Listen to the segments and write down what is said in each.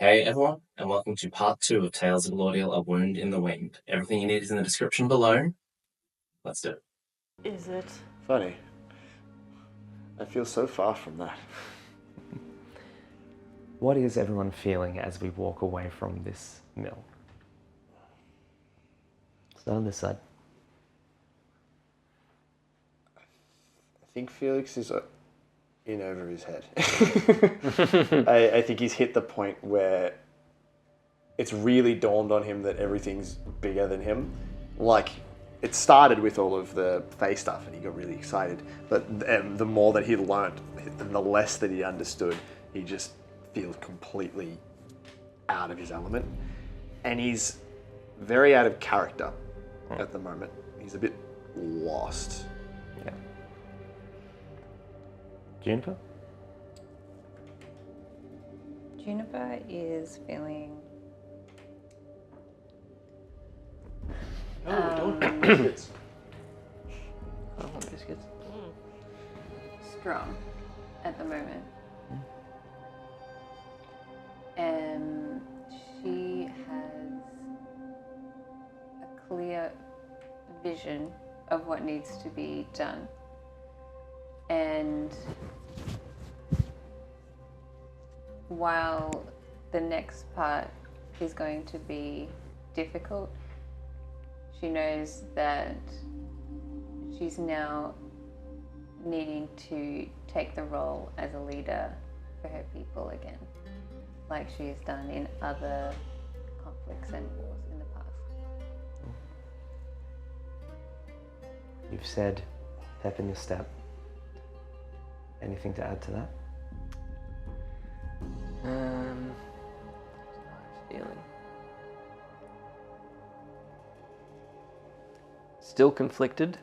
Hey everyone, and welcome to part 2 of Tales of Elordial, A Wound in the Wind. Everything you need is in the description below. Let's do it. Is it? Funny. I feel so far from that. What is everyone feeling as we walk away from this mill? Start on this side. I think Felix is in over his head. I think he's hit the point where it's really dawned on him that everything's bigger than him. Like, it started with all of the Fae stuff and he got really excited, but the more that he learnt and the less that he understood, he just feels completely out of his element. And he's very out of character at the moment. He's a bit lost. Yeah. Juniper? Juniper is feeling No, don't biscuits. I don't want biscuits. strong at the moment. And she has a clear vision of what needs to be done. And while the next part is going to be difficult, she knows that she's now needing to take the role as a leader for her people again, like she has done in other conflicts and wars in the past. You've said step in your step. Anything to add to that? Feeling. Still conflicted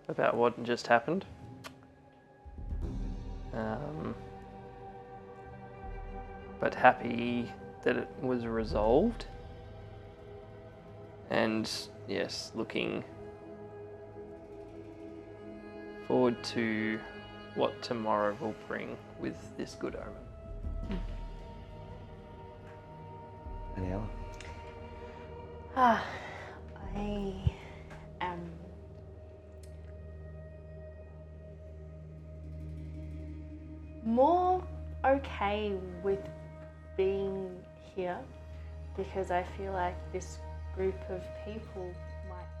about what just happened. But happy that it was resolved. And yes, looking forward to what tomorrow will bring with this good omen. Anielloa? I am more okay with being here because I feel like this group of people might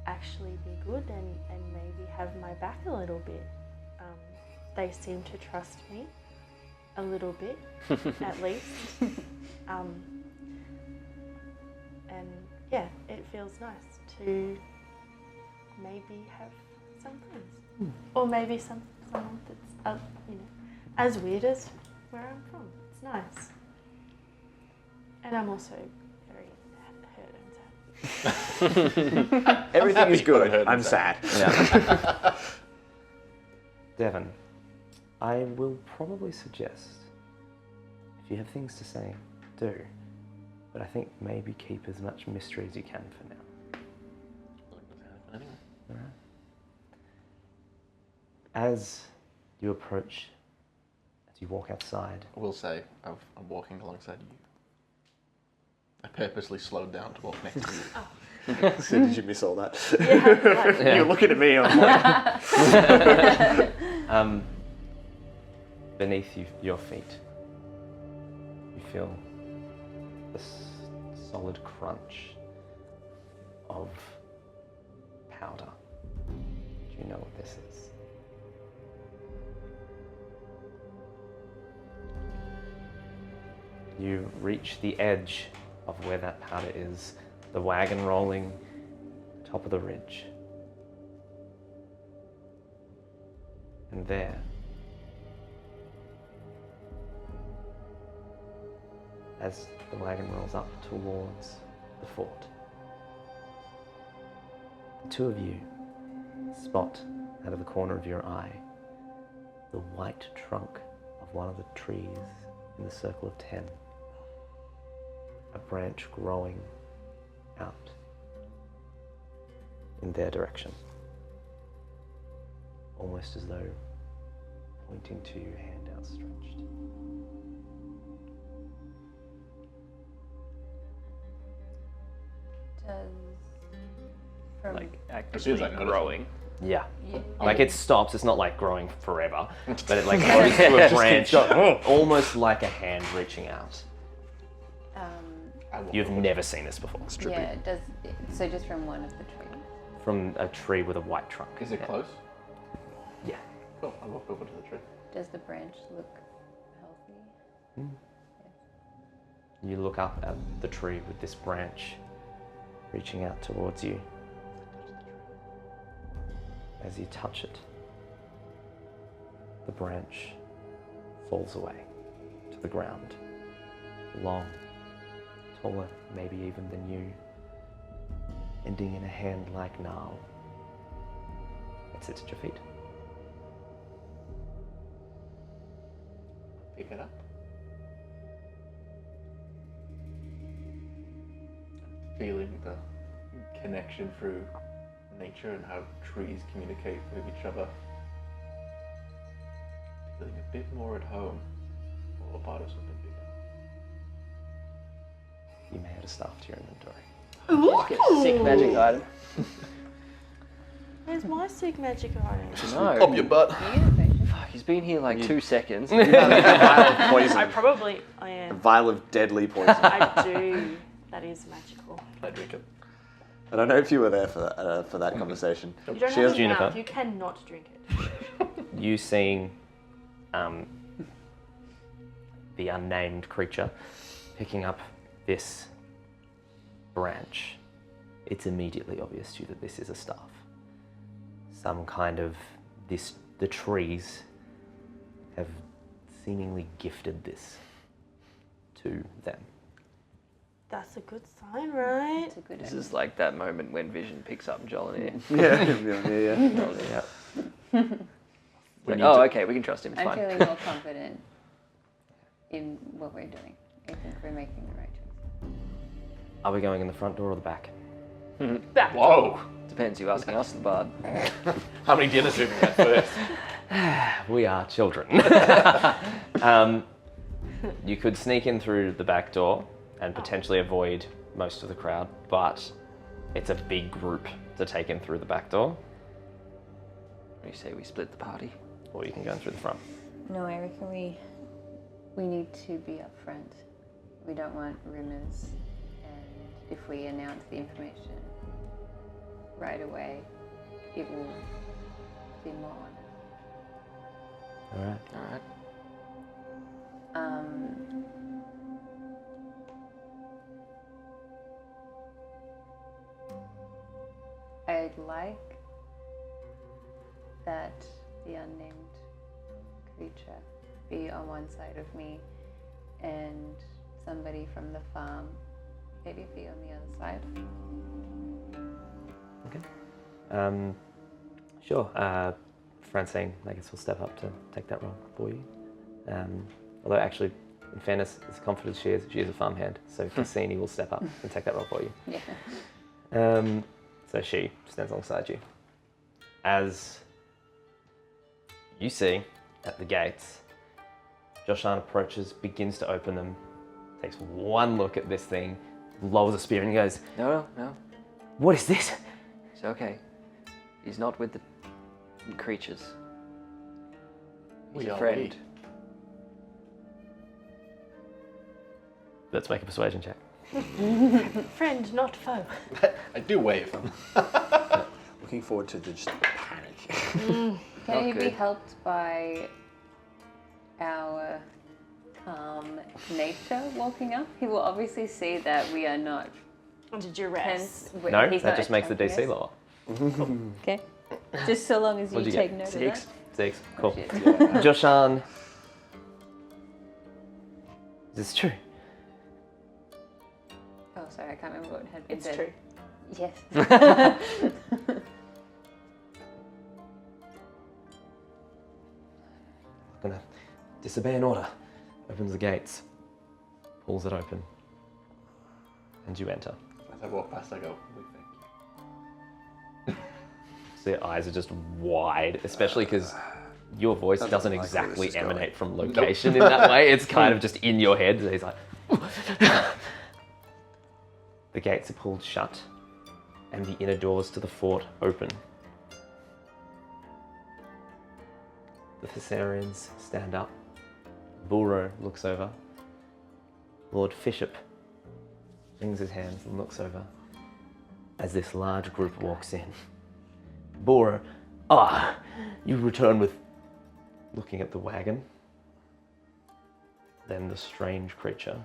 actually be good and maybe have my back a little bit. They seem to trust me a little bit, at least. And yeah, it feels nice to maybe have some friends. Or maybe someone that's, as weird as where I'm from. It's nice. And I'm also very hurt and sad. Everything is good. I'm sad. Yeah. Devon, I will probably suggest, if you have things to say, do. But I think maybe keep as much mystery as you can for now. All right. As you approach, as you walk outside. I will say, I'm walking alongside you. I purposely slowed down to walk next to you. So did you miss all that? Yeah. You're looking at me, I'm like... Beneath your feet, you feel the solid crunch of powder. Do you know what this is? You reach the edge of where that powder is, the wagon rolling top of the ridge. And there, as the wagon rolls up towards the fort, the two of you spot out of the corner of your eye the white trunk of one of the trees in the circle of 10. A branch growing out in their direction, almost as though pointing to you, hand outstretched. From Like As soon as actively I notice growing. Yeah. yeah, Like it stops. It's not like growing forever, but it like grows to a branch, almost like a hand reaching out. You've never seen this before. yeah, it does. So just from one of the trees. From a tree with a white trunk. Is it close? Yeah. Cool. I walk over to the tree. Does the branch look healthy? You look up at the tree with this branch reaching out towards you. As you touch it, the branch falls away to the ground. Long, taller maybe even than you, ending in a hand-like gnarl. It sits at your feet. Pick it up. Feeling the connection through nature and how trees communicate with each other. Feeling a bit more at home, or a part of something bigger. You may add a staff to your inventory. Get a sick magic item. Where's my sick magic item? No. Pop your butt. He's been here like 2 seconds. A vial of poison. I A am. vial of deadly poison. I do. That is magical. I drink it. I don't know if you were there for that conversation. You don't She have has a Juniper. mouth. You cannot drink it. You seeing the unnamed creature picking up this branch, it's immediately obvious to you that this is a staff. Some kind of the trees have seemingly gifted this to them. That's a good sign, right? It's a good This is like that moment when Vision picks up Jolene. Yeah. Like, oh, okay, we can trust him. It's I'm fine. feeling more confident in what we're doing. I think we're making the right choice. Are we going in the front door or the back? Back. Whoa! Depends you asking us, the bard. How many dinners have we had first? We are children. You could sneak in through the back door and potentially avoid most of the crowd, but it's a big group to take in through the back door, You say we split the party. or you can go in through the front. No, I reckon we need to be upfront. We don't want rumors, and if we announce the information right away, it will be more honest. All right. All right. I'd like that the unnamed creature be on one side of me and somebody from the farm maybe be on the other side. Okay. Sure. Francine, I guess, will step up to take that role for you. Although, actually, in fairness, as confident as she is a farmhand, so Cassini will step up and take that role for you. Yeah. So she stands alongside you. As you see at the gates, Joshan approaches, begins to open them, takes one look at this thing, lowers a spear and goes, No. "What is this?" It's okay. He's not with the creatures. He's a friend. Let's make a persuasion check. Friend, not foe. I do wave. Looking forward to just panic. Can he be good. helped by our calm nature walking up? He will obviously see that we are not Under duress. tense. No, He's that not just makes the DC attacking us. lower. Okay. Just so long as you What'd you take get? note 6. of 6. that. Cool. Shit. Joshan. Is this true? Oh, sorry, I can't remember what had been It's said. true. Yes. Gonna disobey an order. Opens the gates, pulls it open, and you enter. As I walk past, I go, we thank you. So your eyes are just wide, especially because your voice Doesn't doesn't like where exactly this is going. emanate from location in that way. It's kind of just in your head. He's like, the gates are pulled shut, and the inner doors to the fort open. The Thessarians stand up. Bulro looks over. Lord Fishop wrings his hands and looks over as this large group walks in. Bulro, you return with looking at the wagon, then the strange creature,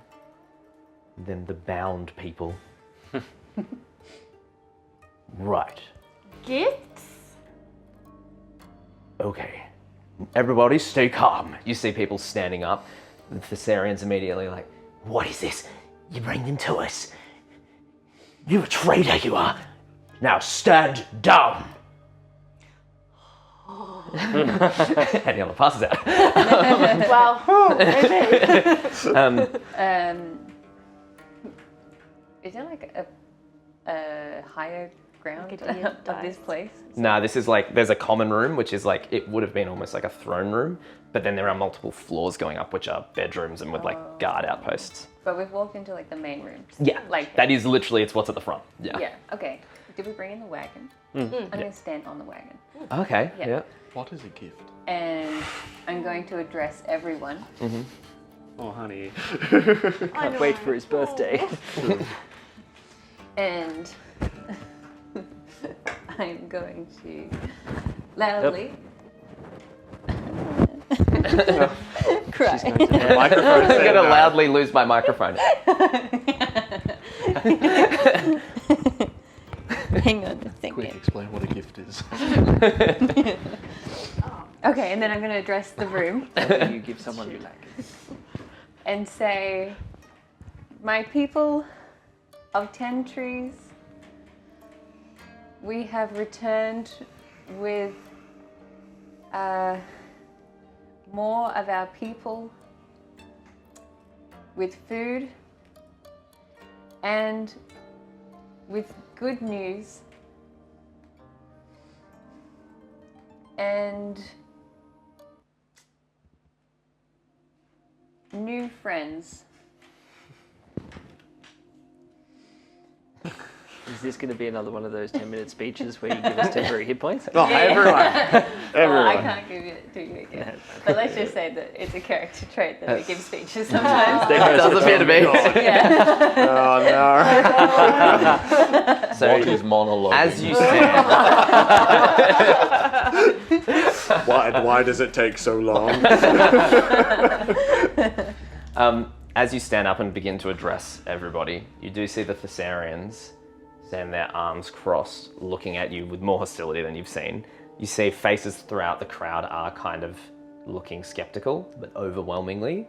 then the bound people. Right. Gifts? Okay. Everybody stay calm. You see people standing up. The Thessarians immediately like, what is this? You bring them to us. You're a traitor, you are. Now stand down. Anielloa passes out. Wow. Maybe. Is there like a higher ground Like a deer of this dice. place? Nah, this is like, there's a common room, which is like, it would have been almost like a throne room, but then there are multiple floors going up, which are bedrooms and with like guard outposts. But we've walked into like the main rooms. Yeah, Like that is literally, it's what's at the front. Yeah. Yeah. Okay. Did we bring in the wagon? I'm going to stand on the wagon. Okay, Yeah. yeah. What is a gift? And I'm going to address everyone. Oh, honey. Can't wait for his birthday. And I'm going to loudly cry. She's going to Microphone I'm going to loudly lose my microphone. Hang on a Quick, second. explain what a gift is. Okay, and then I'm going to address the room you give someone you like. and say, my people of 10 trees, we have returned with more of our people, with food, and with good news, and new friends. Is this going to be another one of those 10-minute speeches where you give us temporary hit points? Oh, everyone. Well, Everyone. I can't give it to you again. But let's just say that it's a character trait that we give speeches sometimes. It does appear to be. Yeah. Oh, no. So What is monologue? as you stand, Why does it take so long? as you stand up and begin to address everybody, you do see the Thessarians stand their arms crossed, looking at you with more hostility than you've seen. You see faces throughout the crowd are kind of looking skeptical, but overwhelmingly,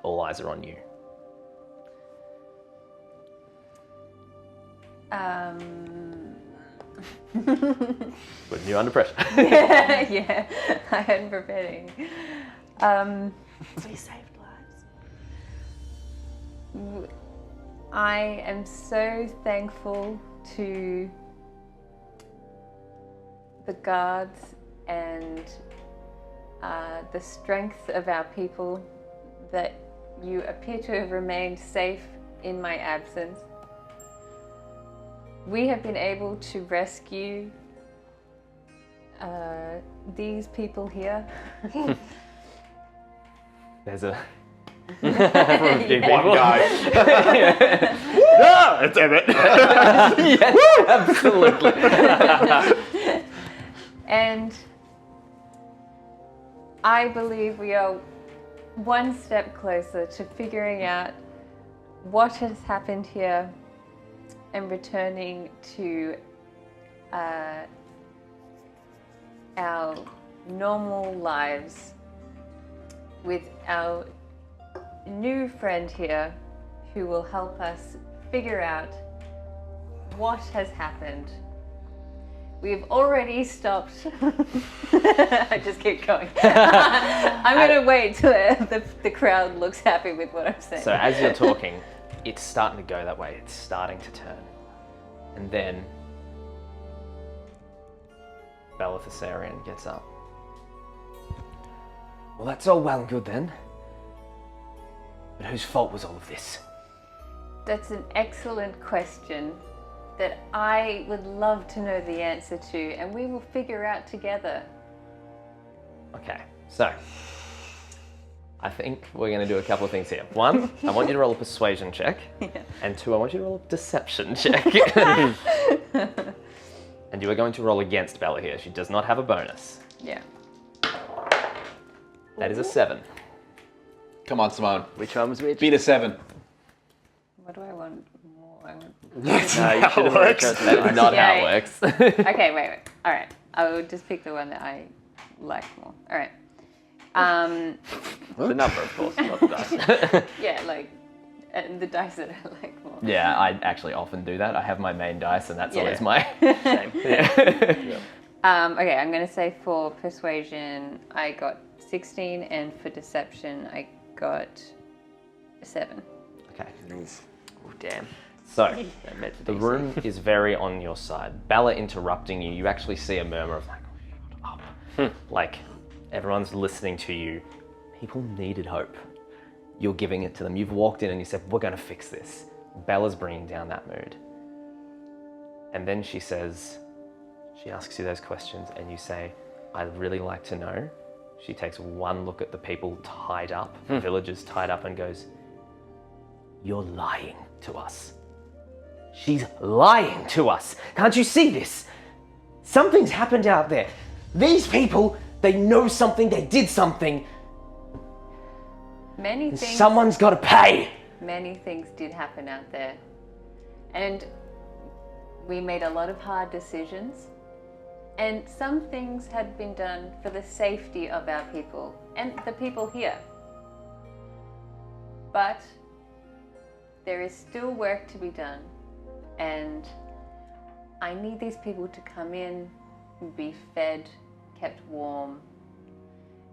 all eyes are on you. Putting you under pressure. Yeah, I hadn't prepared any. We saved lives. I am so thankful to the guards and the strength of our people that you appear to have remained safe in my absence. We have been able to rescue these people here. There's a One guy. No, it's Emmett. yes, absolutely. And I believe we are one step closer to figuring out what has happened here and returning to our normal lives with our new friend here who will help us figure out what has happened. We've already stopped. I just keep going. I'm going to wait till the crowd looks happy with what I'm saying. So as you're talking, it's starting to go that way. It's starting to turn. And then Bella Thessarian gets up. Well, that's all well and good then. But whose fault was all of this? That's an excellent question that I would love to know the answer to, and we will figure out together. Okay, so I think we're going to do a couple of things here. One, I want you to roll a persuasion check. Yeah. And two, I want you to roll a deception check. And you are going to roll against Bella here. She does not have a bonus. Yeah. That is a 7. Come on, Symone. Which one was which? Beat a 7. What do I want more? I want... No, you should have worked. That is not how it works. Okay, wait. All right. I will just pick the one that I like more. All right. The number, of course, not the dice. Yeah, like the dice that I like more. Yeah, I actually often do that. I have my main dice, and that's Yeah. always my Same. Yeah. Okay, I'm going to say for persuasion, I got 16, and for deception, I got 7. Okay. Oh, damn. So, That meant to the DC. room is very on your side. Bella interrupting you, you actually see a murmur of like, shut up. Like, everyone's listening to you. People needed hope. You're giving it to them. You've walked in and you said, we're going to fix this. Bella's bringing down that mood. And then she says, she asks you those questions and you say, I'd really like to know. She takes one look at the people tied up, villagers tied up, and goes, you're lying to us. She's lying to us. Can't you see this? Something's happened out there. These people, they know something, they did something. Many things. Someone's got to pay. Many things did happen out there, and we made a lot of hard decisions. And some things had been done for the safety of our people and the people here. But there is still work to be done, and I need these people to come in, be fed, kept warm,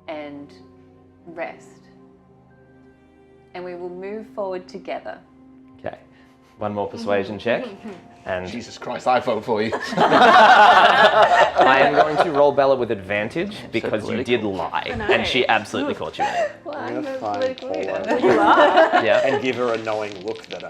and rest. And we will move forward together. Okay, one more persuasion check. And Jesus Christ, I vote for you. I am going to roll Bella with advantage because you did lie. And she absolutely caught you in it. Well, I'm I'm gonna a find political Paula. leader. You are. Yeah. And give her a knowing look that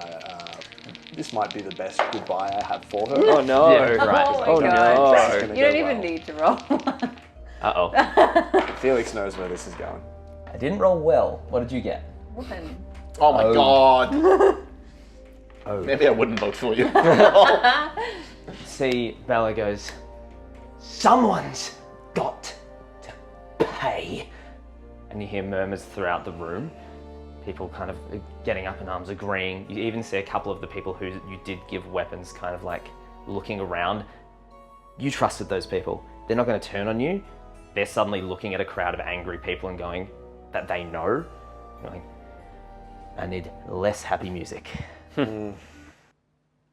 this might be the best goodbye I have for her. Oh no. Yeah, right. Oh my God. no. You don't even need to roll one. Uh-oh. Felix knows where this is going. I didn't roll well. What did you get? One. Oh my God. Oh. Maybe I wouldn't vote for you. See, Bella goes, someone's got to pay. And you hear murmurs throughout the room. People kind of getting up in arms, agreeing. You even see a couple of the people who you did give weapons kind of like looking around. You trusted those people. They're not going to turn on you. They're suddenly looking at a crowd of angry people and going, that they know, going, I need less happy music.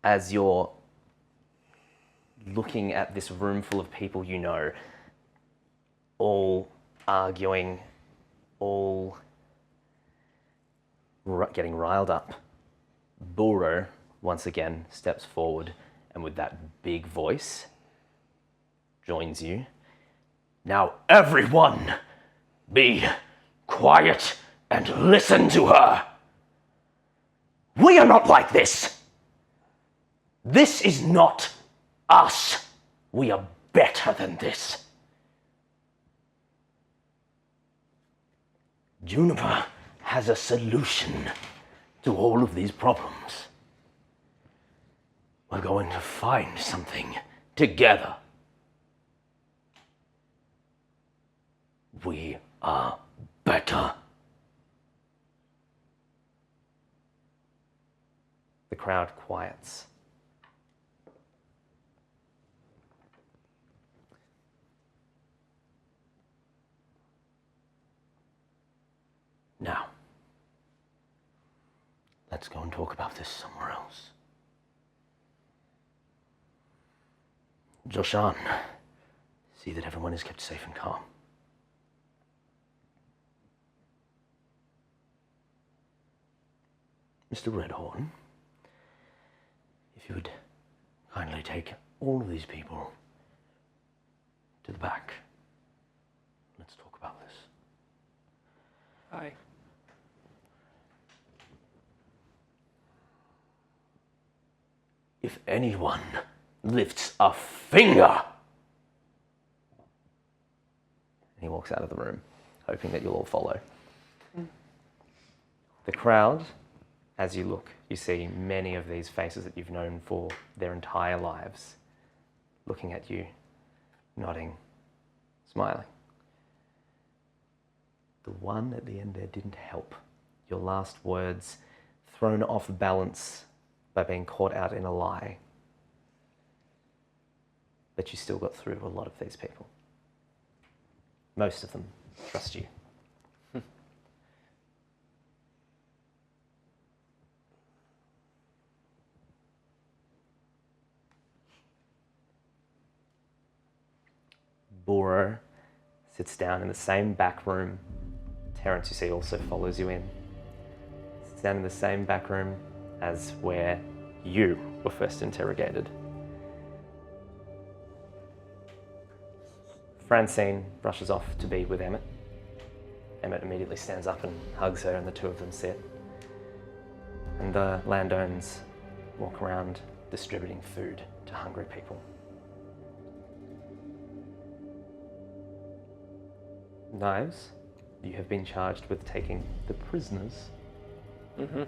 As you're looking at this room full of people you know, all arguing, all getting riled up, Buro once again steps forward and with that big voice joins you. Now everyone be quiet and listen to her. We are not like this. This is not us. We are better than this. Juniper has a solution to all of these problems. We're going to find something together. We are better. The crowd quiets. Now, let's go and talk about this somewhere else. Joshan, see that everyone is kept safe and calm. Mr. Redhorn, if you would kindly take all of these people to the back. Let's talk about this. Aye. If anyone lifts a finger. He walks out of the room, hoping that you'll all follow. The crowd, as you look, you see many of these faces that you've known for their entire lives, looking at you, nodding, smiling. The one at the end there didn't help. Your last words thrown off balance by being caught out in a lie. But you still got through to a lot of these people. Most of them trust you. Boro sits down in the same back room. Terence, you see, also follows you in. Sits down in the same back room as where you were first interrogated. Francine brushes off to be with Emmett. Emmett immediately stands up and hugs her, and the two of them sit. And the landowners walk around distributing food to hungry people. Knives, you have been charged with taking the prisoners. Mm-hmm.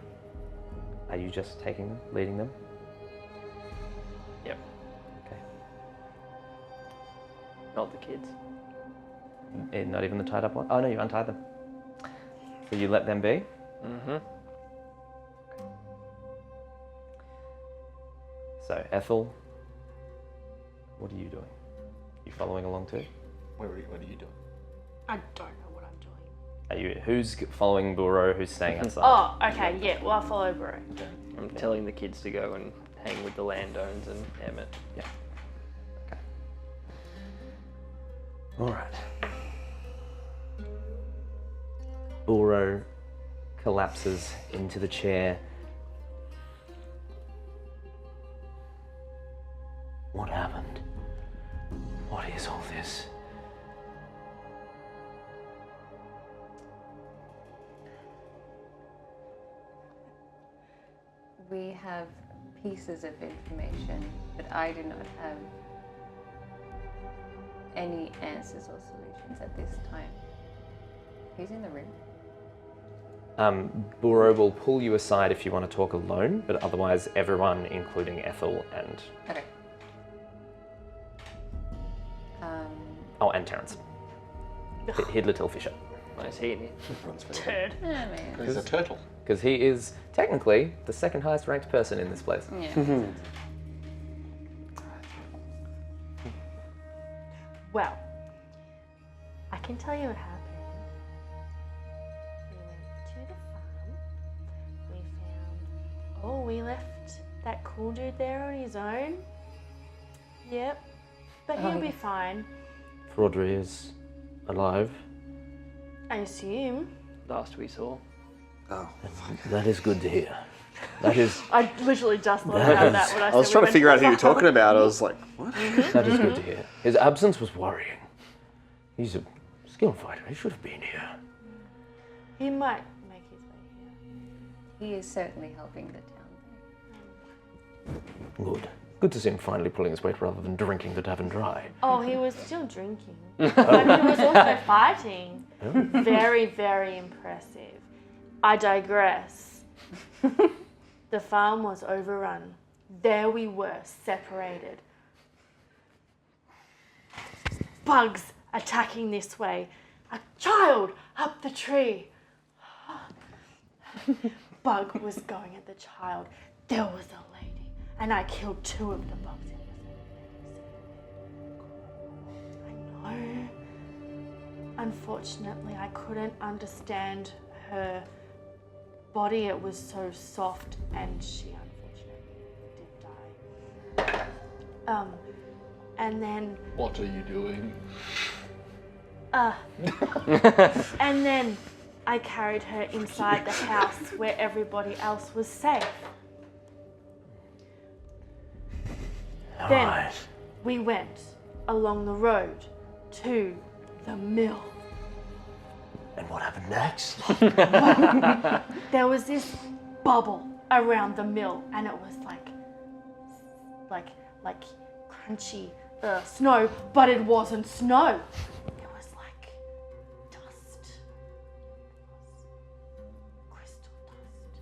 Are you just taking them, leading them? Yep. Okay. Not the kids. Not even the tied up one? Oh no, you untied them. So you let them be? Mm-hmm. So Ethel, what are you doing? You following along too? What are you doing? I don't know what I'm doing. Are you? Who's following Buro? Who's staying outside? Oh, okay, yeah, well, I'll follow Bro. I'm telling the kids to go and hang with the landowners and Emmett. Yeah. Okay. All right. Buro collapses into the chair. What happened? What is all this? We have pieces of information, but I do not have any answers or solutions at this time. Who's in the room? Buro will pull you aside if you want to talk alone, but otherwise everyone, including Ethel and... Okay. Oh, and Terence. Hidler Fisher. Nice hitting it. Turd. I mean, He's a turtle. Because he is technically the second highest ranked person in this place. yeah. Well, I can tell you what happened. We went to the farm. We found... Oh, we left that cool dude there on his own. Yep. But he'll be fine. Fraudry is alive. I assume. Last we saw. Oh. That is good to hear. That is I literally just thought about that when I said I was trying to figure out who you're talking about. I was like, what? that is good to hear. His absence was worrying. He's a skilled fighter. He should have been here. He might make his way here. He is certainly helping the town. Good. Good to see him finally pulling his weight rather than drinking the tavern dry. Oh, he was still drinking. But he was also fighting. Very, very impressive. I digress. The farm was overrun. There we were, separated. Bugs attacking this way. A child up the tree. Bug was going at the child. There was a lady. And I killed 2 of the bugs in the same. I know. Unfortunately, I couldn't understand her body. It was so soft, and she unfortunately did die. And then... What are you doing? And then I carried her inside the house where everybody else was safe. Then we went along the road to the mill. And what happened next? There was this bubble around the mill, and it was like like crunchy snow, but it wasn't snow. It was like dust. Crystal dust.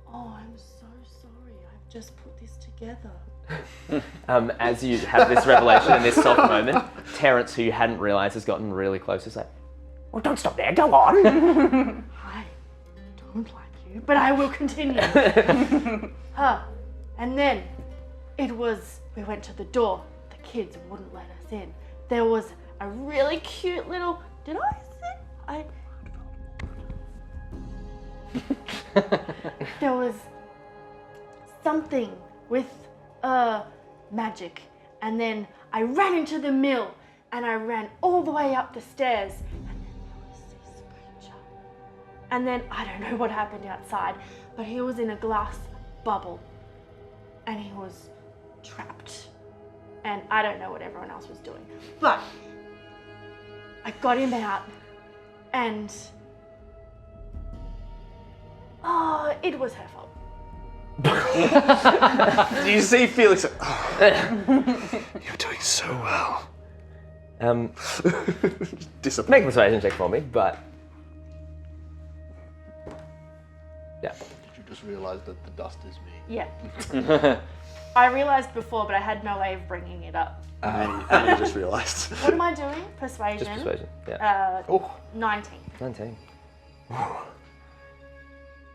Oh, I'm so sorry. I've just put this together. As you have this revelation in this soft moment, Terence, who you hadn't realised, has gotten really close. Is like, well, don't stop there. Go on. I don't like you, but I will continue. And then we went to the door. The kids wouldn't let us in. There was a really cute little, there was something with magic. And then I ran into the mill and I ran all the way up the stairs. And then there was this creature. And then I don't know what happened outside, but he was in a glass bubble and he was trapped. And I don't know what everyone else was doing, but I got him out and it was her fault. Do you see Felix? You're doing so well. Disappointed. Make a persuasion check for me, but yeah. Did you just realise that the dust is me? Yeah. I realised before, but I had no way of bringing it up. And you just realised. What am I doing? Persuasion. Just persuasion. Yeah. 19. 19.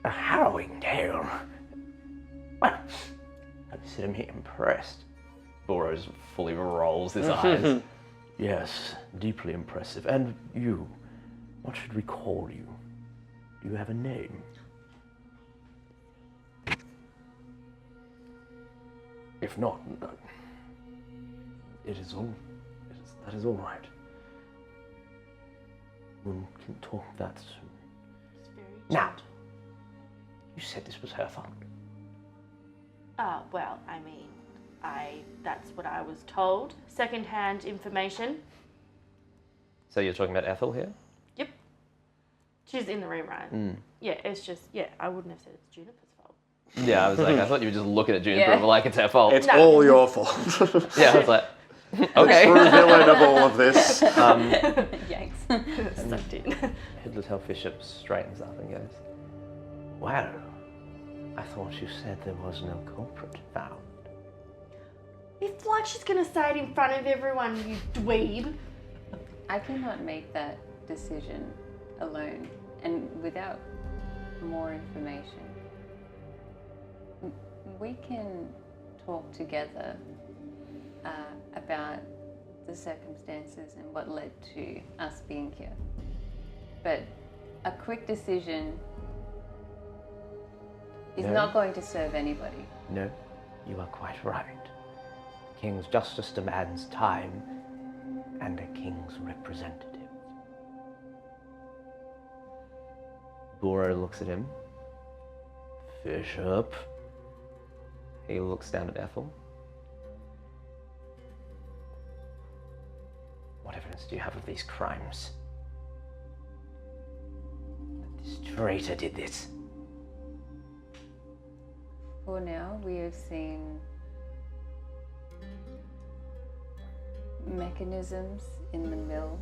A harrowing tale. Well, I consider me impressed. Boros fully rolls his eyes. Yes, deeply impressive. And you, what should we call you? Do you have a name? If not, that is all right. We can talk that soon. It's very Now, gentle. you said this was her fault. Well, I mean, that's what I was told. Second-hand information. So you're talking about Ethel here? Yep. She's in the room, right? Yeah, it's just, I wouldn't have said it's Juniper's fault. Yeah, I was like, I thought you were just looking at Juniper Yeah. and were like, it's her fault. It's all your fault. Yeah, I was like, okay. True villain of all of this. Yikes. Sucked in. Hidlatel Bishop straightens up and goes, Well, I thought you said there was no culprit found. It's like she's gonna say it in front of everyone, you dweeb. I cannot make that decision alone and without more information. We can talk together about the circumstances and what led to us being here. But a quick decision is No. not going to serve anybody. No, you are quite right. The king's justice demands time and a king's representative. Boro looks at him. Bishop. He looks down at Ethel. What evidence do you have of these crimes? That this traitor did this. For now, we have seen mechanisms in the mill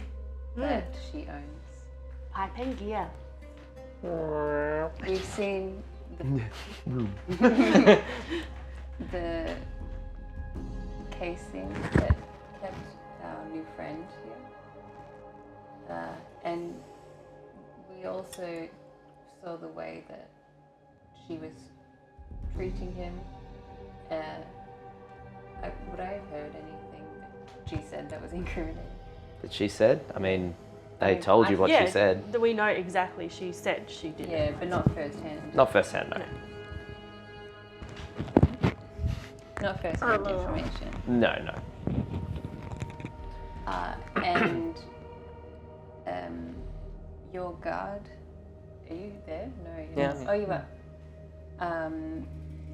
that she owns. Pipe and gear. We've seen the casing that kept our new friend here. And we also saw the way that she was treating him. Would I have heard anything that she said that was incriminating? That she said? I mean, they told you what Yeah, she said. we know exactly she said she did it. Yeah, but not firsthand. Not firsthand, no. Not firsthand information. No. And your guard, are you there? No, you're Yeah. not. Oh, you are.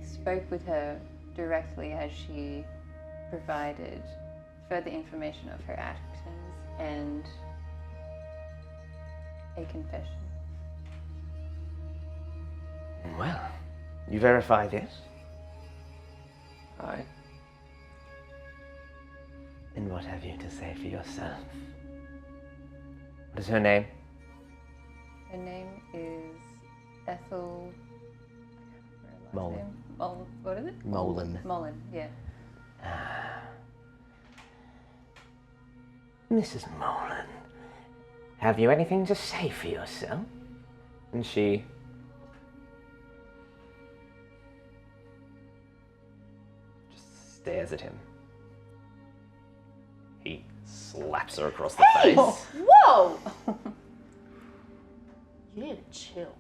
Spoke with her directly as she provided further information of her actions and a confession. Well, you verify this? Aye. And what have you to say for yourself? What is her name? Her name is Ethel. Molan. What is it? Molan. Molan, yeah. Mrs. Molan, have you anything to say for yourself? And she just stares at him. He slaps her across the face. Whoa! You need to chill.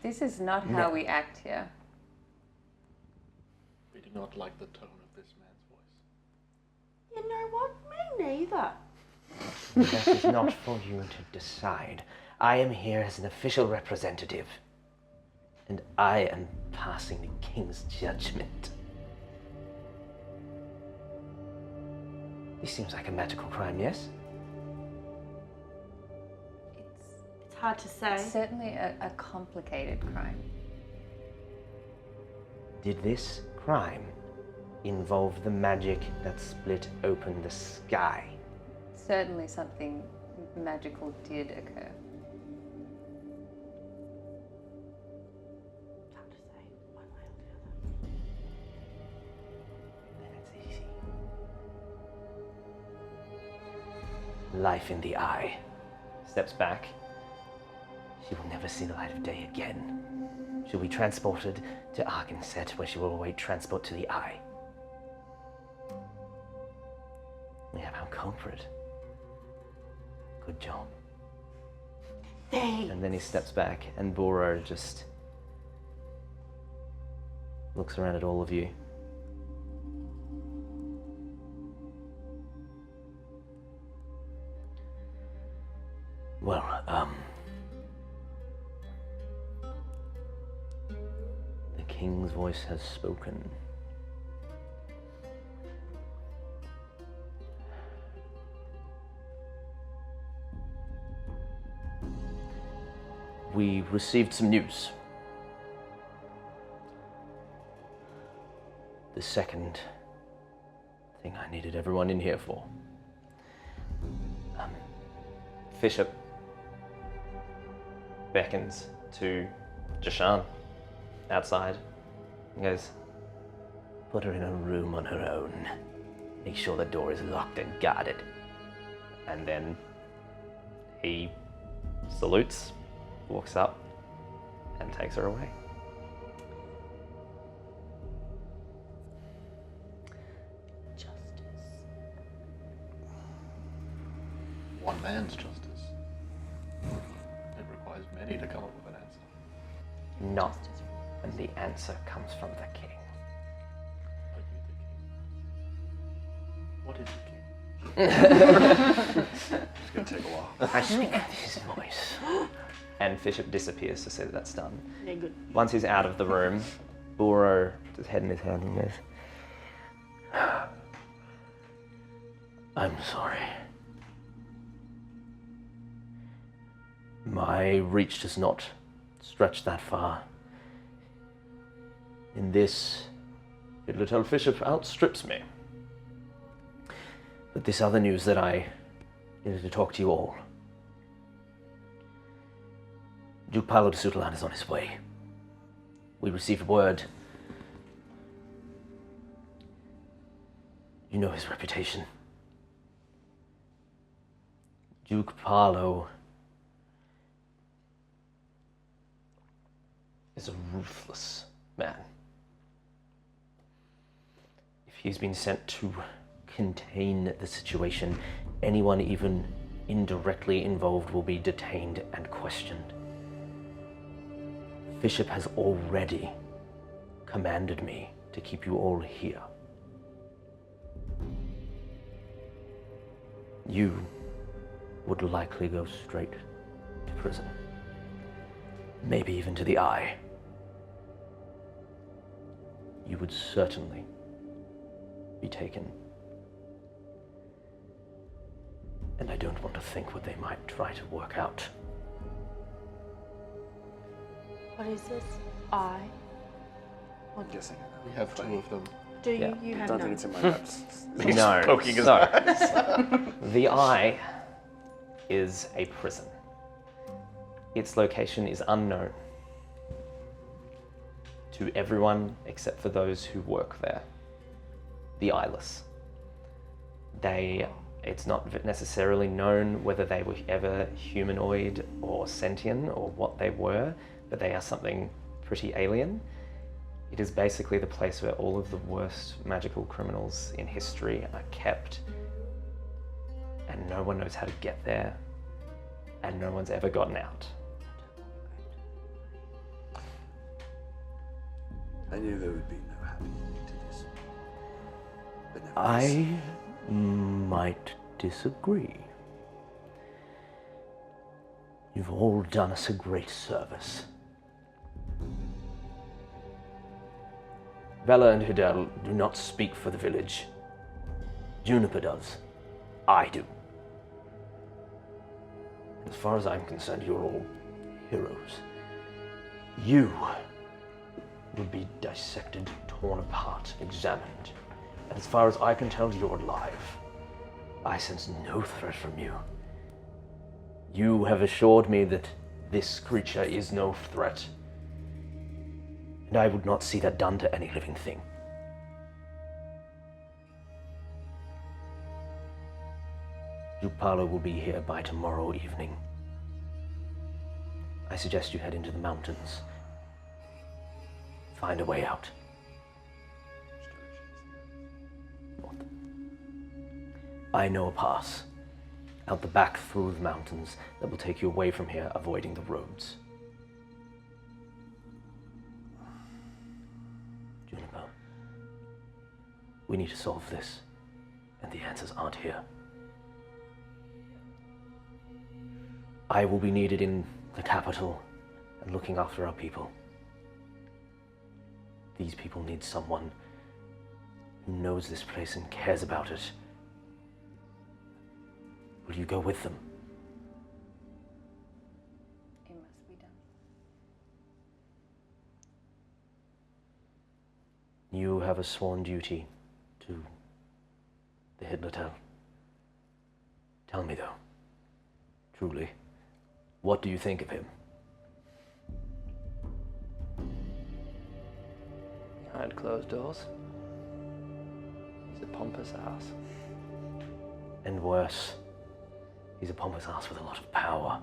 This is not how we act here. We do not like the tone of this man's voice. You know what? Me neither. That is not for you to decide. I am here as an official representative, and I am passing the king's judgment. This seems like a magical crime, yes? It's hard to say. It's certainly a complicated crime. Did this crime involve the magic that split open the sky? Certainly something magical did occur. It's hard to say one way or the other. Then it's easy. Life in the eye. Steps back. She will never see the light of day again. She'll be transported to Arkansas, where she will await transport to the eye. We have our culprit. Good job. Thanks. And then he steps back, and Bora just looks around at all of you. Well, the king's voice has spoken. We received some news. The second thing I needed everyone in here for. Bishop beckons to Jashan outside and goes, "Put her in a room on her own. Make sure the door is locked and guarded." And then he salutes, walks up, and takes her away. Justice. One man's justice. It requires many to come up with an answer. Not when the answer comes from the king. Are you the king? What is the king? It's gonna take a while. I speak with his voice. And Bishop disappears to say that that's done. Yeah, good. Once he's out of the room, Boro puts his head in his hand and goes, "I'm sorry. My reach does not stretch that far. In this, little Bishop outstrips me. But this other news that I needed to talk to you all. Duke Paolo de Sutelan is on his way. We received word. You know his reputation. Duke Paolo is a ruthless man. If he's been sent to contain the situation, anyone even indirectly involved will be detained and questioned. Bishop has already commanded me to keep you all here. You would likely go straight to prison. Maybe even to the eye. You would certainly be taken. And I don't want to think what they might try to work out. What is this? I? I'm guessing. We have two of them. Do you? Yeah. You I have don't none. think it's in my notes. No. poking his So, the Eye is a prison. Its location is unknown to everyone except for those who work there. The Eyeless. It's not necessarily known whether they were ever humanoid or sentient or what they were, but they are something pretty alien. It is basically the place where all of the worst magical criminals in history are kept, and no one knows how to get there, and no one's ever gotten out. I knew there would be no happy ending to this. But nevertheless, I might disagree. You've all done us a great service. Bella and Hidel do not speak for the village. Juniper does. I do. As far as I'm concerned, you're all heroes. You will be dissected, torn apart, examined. As far as I can tell, you're alive. I sense no threat from you. You have assured me that this creature is no threat. And I would not see that done to any living thing. Jupala will be here by tomorrow evening. I suggest you head into the mountains. Find a way out. I know a pass. Out the back through the mountains that will take you away from here, avoiding the roads. Juniper, we need to solve this, and the answers aren't here. I will be needed in the capital and looking after our people. These people need someone who knows this place and cares about it. Will you go with them? It must be done. You have a sworn duty to the Hitlertel. Tell me though, truly, what do you think of him? Behind closed doors. He's a pompous ass. And worse, he's a pompous ass with a lot of power.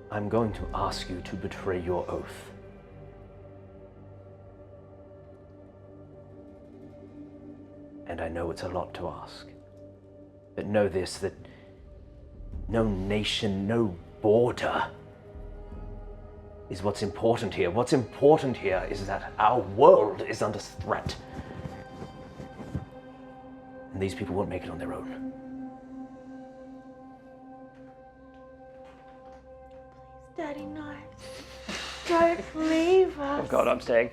I'm going to ask you to betray your oath. And I know it's a lot to ask. But know this, that no nation, no border is what's important here. What's important here is that our world is under threat. And these people won't make it on their own. Daddy, no. Don't leave us. Oh god, I'm staying.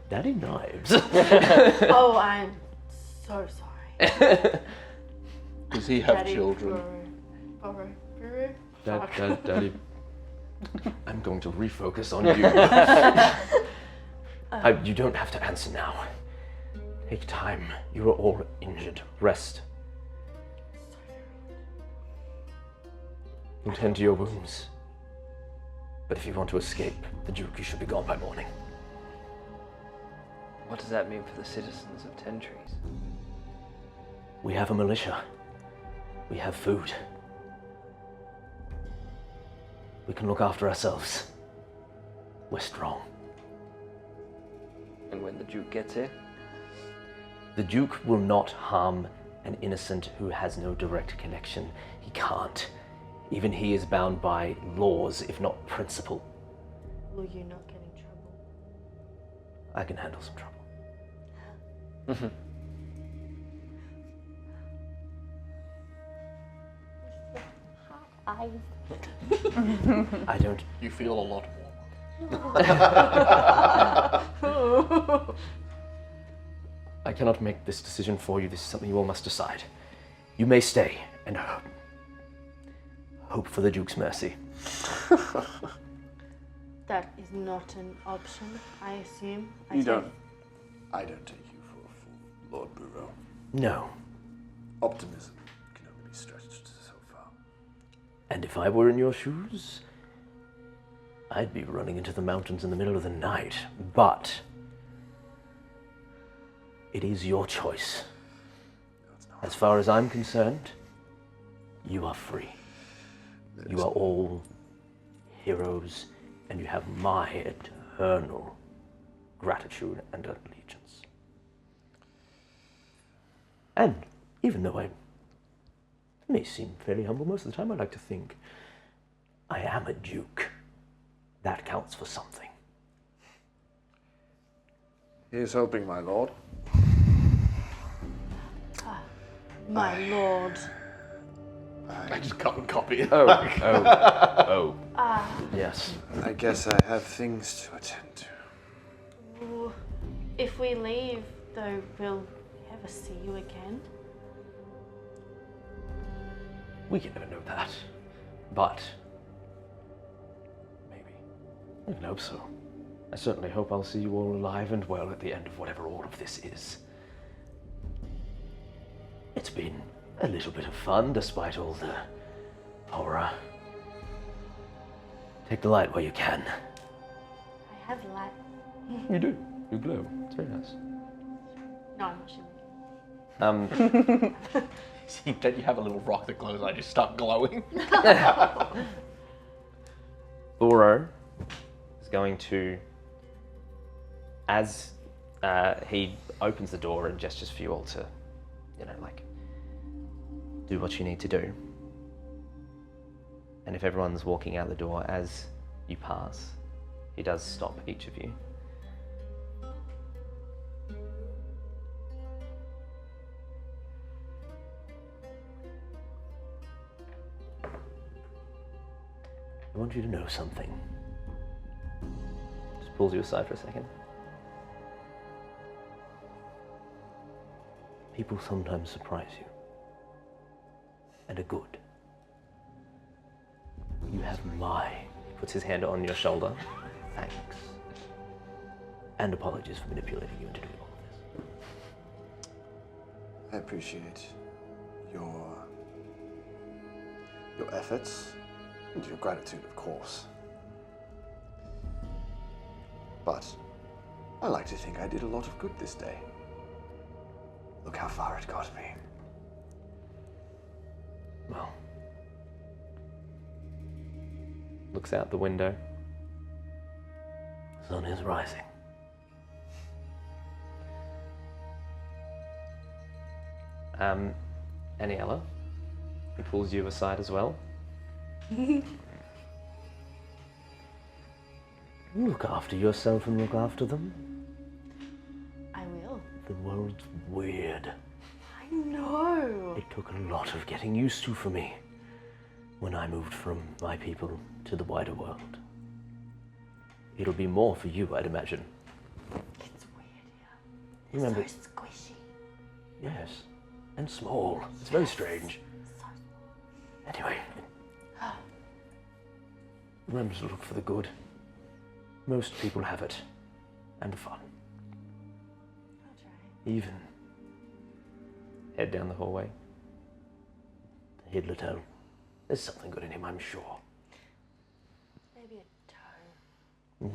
Daddy Knives. Oh, I'm so sorry. Does he have Daddy, children? Guru. Daddy. I'm going to refocus on you. You don't have to answer now. Take time. You are all injured. Rest. Tend to your wounds. But if you want to escape the Duke, you should be gone by morning. What does that mean for the citizens of Ten Trees? We have a militia. We have food. We can look after ourselves. We're strong. And when the Duke gets here? The Duke will not harm an innocent who has no direct connection. He can't. Even he is bound by laws, if not principle. Will you not get in trouble? I can handle some trouble. I don't. You feel a lot warmer. I cannot make this decision for you. This is something you all must decide. You may stay and hope for the Duke's mercy. That is not an option, I assume. I don't take you for a fool, Lord Bureau. No. Optimism can only be stretched so far. And if I were in your shoes, I'd be running into the mountains in the middle of the night. But it is your choice. No, it's not. As far as I'm concerned, you are free. You are all heroes, and you have my eternal gratitude and allegiance. And even though I may seem fairly humble most of the time, I like to think I am a duke. That counts for something. Here's hoping, my lord. My lord. I just cut and copy it. Oh. Yes. I guess I have things to attend to. Ooh. If we leave, though, we'll ever see you again? We can never know that. But maybe. I can hope so. I certainly hope I'll see you all alive and well at the end of whatever all of this is. It's been a little bit of fun despite all the horror. Take the light while you can. I have light. You do. You glow. It's very nice. No, I'm not shivering. See, don't you have a little rock that glows? I just start glowing. Uro is going to, as he opens the door and gestures for you all to, do what you need to do. And if everyone's walking out the door as you pass, he does stop each of you. I want you to know something. Just pulls you aside for a second. People sometimes surprise you. And are good. You have he puts his hand on your shoulder. Thanks. And apologies for manipulating you into doing all of this. I appreciate your efforts and your gratitude, of course. But I like to think I did a lot of good this day. Look how far it got me. Well, looks out the window. The sun is rising. Anielloa, he pulls you aside as well. Look after yourself and look after them. I will. The world's weird. I know. It took a lot of getting used to for me when I moved from my people to the wider world. It'll be more for you, I'd imagine. It's weird here. You remember? So squishy. Yes, and small. It's very strange. So Anyway, remember to look for the good. Most people have it, and fun. I'll try. Even. Head down the hallway. Hidlertown. There's something good in him, I'm sure. Maybe a toe.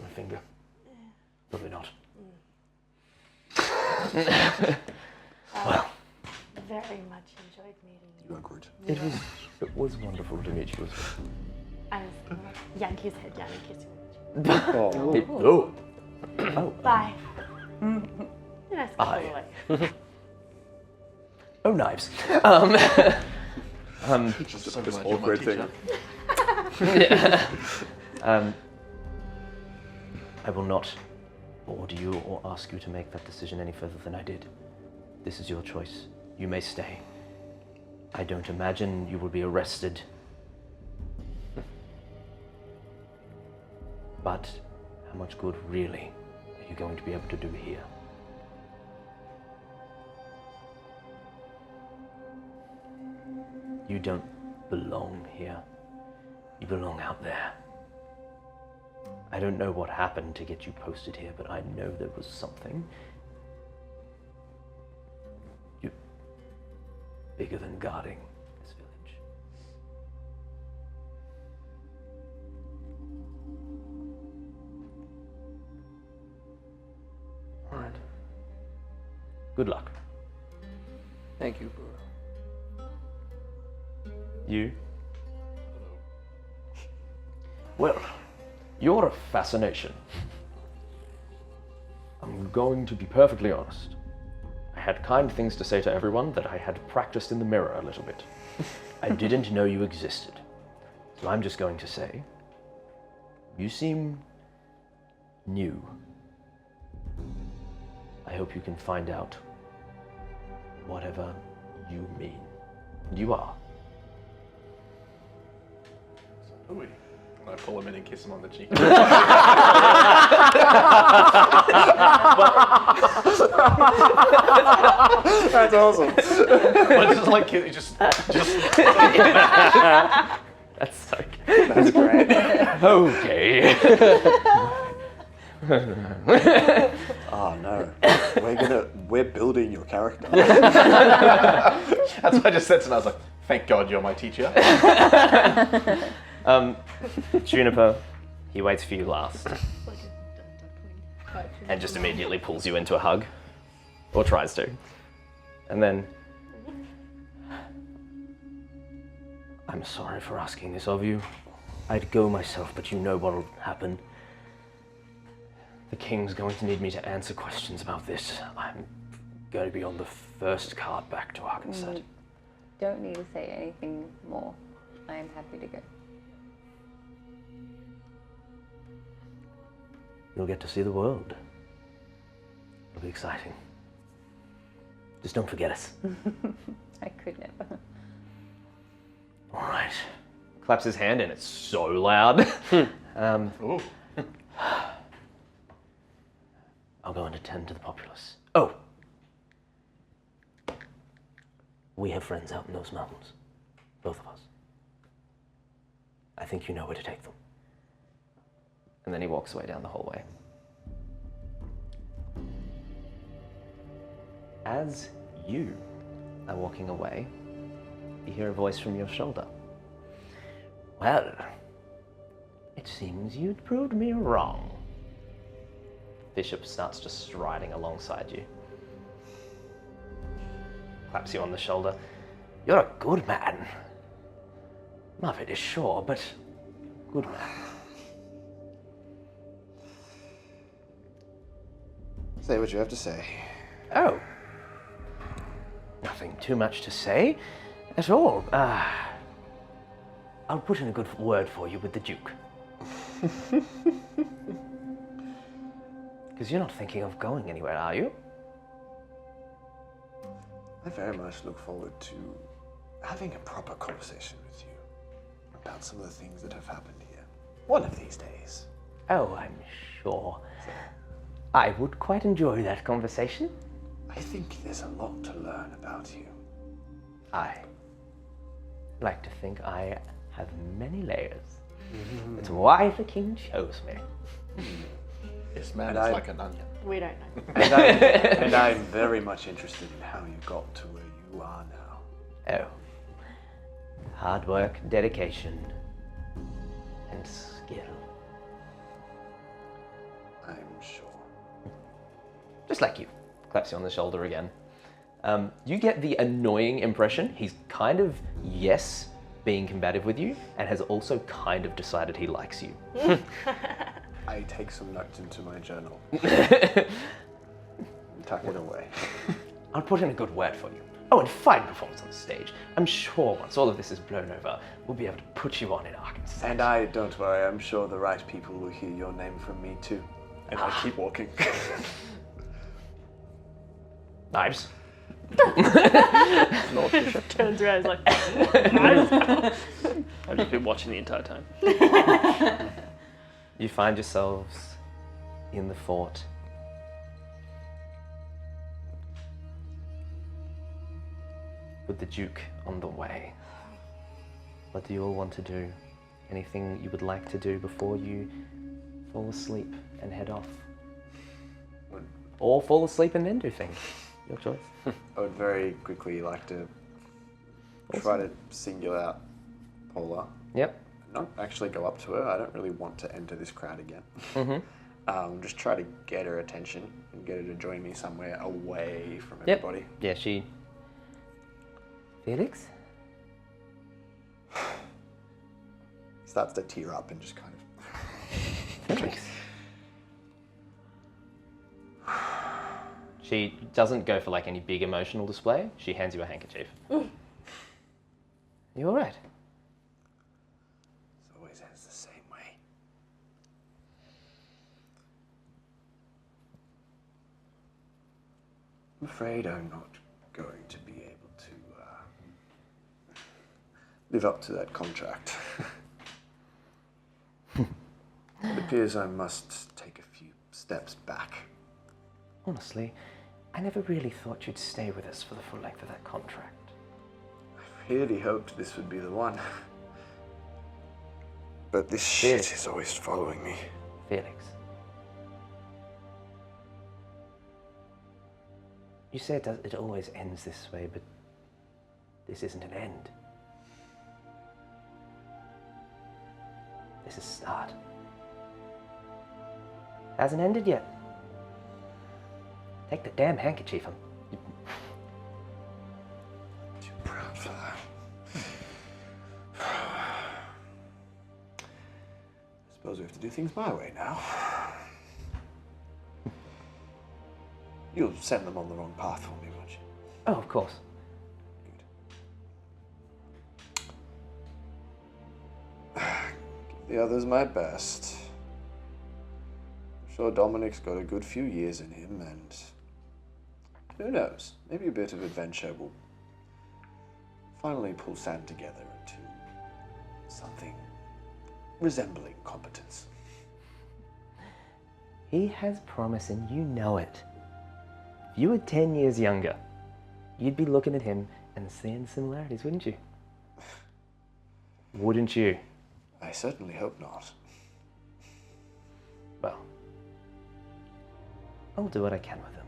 My finger. Probably not. Well, Very much enjoyed meeting you. You are good. it was wonderful to meet you as well. I was gonna yank his head down and kiss him. Oh. Oh. Bye. Nice to Aye. away. Oh, knives. Just so This glad you're my awkward thing. teacher. I will not order you or ask you to make that decision any further than I did. This is your choice. You may stay. I don't imagine you will be arrested. But how much good really are you going to be able to do here? You don't belong here. You belong out there. I don't know what happened to get you posted here, but I know there was something. You're bigger than guarding this village. All right. Good luck. Thank you, Guru. You? Well, you're a fascination. I'm going to be perfectly honest. I had kind things to say to everyone that I had practiced in the mirror a little bit. I didn't know you existed. So I'm just going to say, you seem new. I hope you can find out whatever you mean. You are. So do we. And I pull him in and kiss him on the cheek. That's awesome. I just like it. Just. That's so good. That's great. Okay. Oh no, we're building your character. That's what I just said to him. I was like, thank God you're my teacher. Juniper, he waits for you last. And just immediately pulls you into a hug. Or tries to. And then... I'm sorry for asking this of you. I'd go myself, but you know what'll happen. The king's going to need me to answer questions about this. I'm going to be on the first card back to Arkansas. Don't need to say anything more. I am happy to go. You'll get to see the world. It'll be exciting. Just don't forget us. I could never. All right. Claps his hand and it's so loud. Ooh. I'll go and attend to the populace. Oh! We have friends out in those mountains. Both of us. I think you know where to take them. And then he walks away down the hallway. As you are walking away, you hear a voice from your shoulder. Well, it seems you'd proved me wrong. Bishop starts just striding alongside you. Claps you on the shoulder. You're a good man. Muppet is sure, but good man. Say what you have to say. Oh. Nothing too much to say at all. I'll put in a good word for you with the Duke. Because you're not thinking of going anywhere, are you? I very much look forward to having a proper conversation with you about some of the things that have happened here. One of these days. Oh, I'm sure. I would quite enjoy that conversation. I think there's a lot to learn about you. I like to think I have many layers. That's why the king chose me. This man And is I- like an onion. We don't know. And I'm very much interested in how you got to where you are now. Oh. Hard work, dedication, and skill. I'm sure. Just like you. Claps you on the shoulder again. You get the annoying impression he's kind of, yes, being combative with you, and has also kind of decided he likes you. I take some notes into my journal. Tuck it away. I'll put in a good word for you. Oh, and fine performance on the stage. I'm sure once all of this is blown over, we'll be able to put you on in Arkansas. And don't worry, I'm sure the right people will hear your name from me too. And I keep walking. Knives. Lord Bishop. Turns around, he's like, Have you been watching the entire time? You find yourselves in the fort. With the Duke on the way. What do you all want to do? Anything you would like to do before you fall asleep and head off? Or fall asleep and then do things. Your choice. I would very quickly like to try to single out Paula. Yep. Not actually go up to her. I don't really want to enter this crowd again. Just try to get her attention and get her to join me somewhere away from everybody. Yeah, she... Felix? Starts to tear up and just kind of... Felix. She doesn't go for like any big emotional display. She hands you a handkerchief. You all right? It always ends the same way. I'm afraid I'm not going to be able to live up to that contract. It appears I must take a few steps back. Honestly, I never really thought you'd stay with us for the full length of that contract. I really hoped this would be the one. But this shit is always following me. Felix. You say it always ends this way, but this isn't an end. This is a start. Hasn't ended yet. Take the damn handkerchief. Too proud for that. I suppose we have to do things my way now. You'll send them on the wrong path for me, won't you? Oh, of course. Good. Give the others my best. I'm sure Dominic's got a good few years in him, and who knows, maybe a bit of adventure will finally pull Sand together into something resembling competence. He has promise and you know it. If you were 10 years younger, you'd be looking at him and seeing similarities, wouldn't you? Wouldn't you? I certainly hope not. Well, I'll do what I can with them.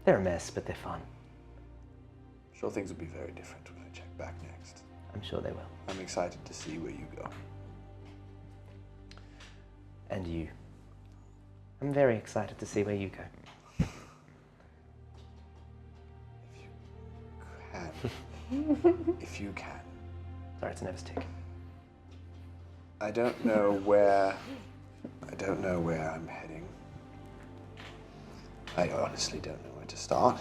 They're a mess, but they're fun. I'm sure things will be very different when I check back next. I'm sure they will. I'm excited to see where you go. And you. I'm very excited to see where you go. If you can. Sorry, it's a nervous tick. I don't know where I'm heading. I honestly don't know where to start.